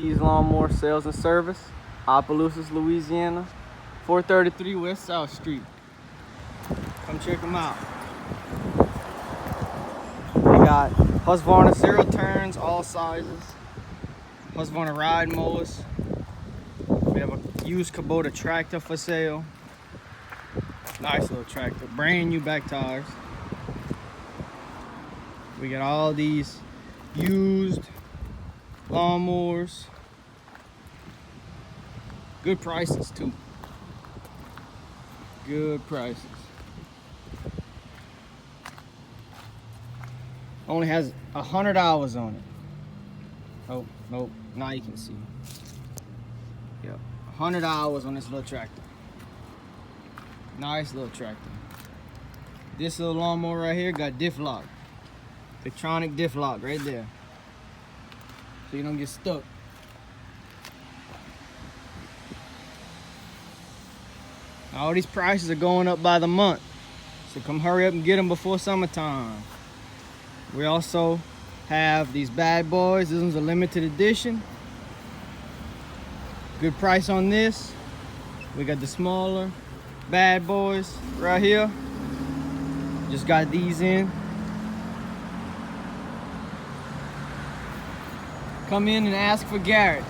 Keys Lawnmower Sales and Service, Opelousas, Louisiana, 433 West South Street. Come check them out. They got Husqvarna zero turns, all sizes. Husqvarna ride mowers. We have a used Kubota tractor for sale. Nice little tractor, brand new back tires. We got all these used lawnmowers. Good prices too. Good prices. Only has 100 hours on it. Oh, nope, now you can see. Yep, 100 hours on this little tractor. Nice little tractor. This little lawnmower right here got diff lock. Electronic diff lock right there. So you don't get stuck. All these prices are going up by the month. So come hurry up and get them before summertime. We also have these bad boys. This one's a limited edition. Good price on this. We got the smaller bad boys right here. Just got these in. Come in and ask for Garrett.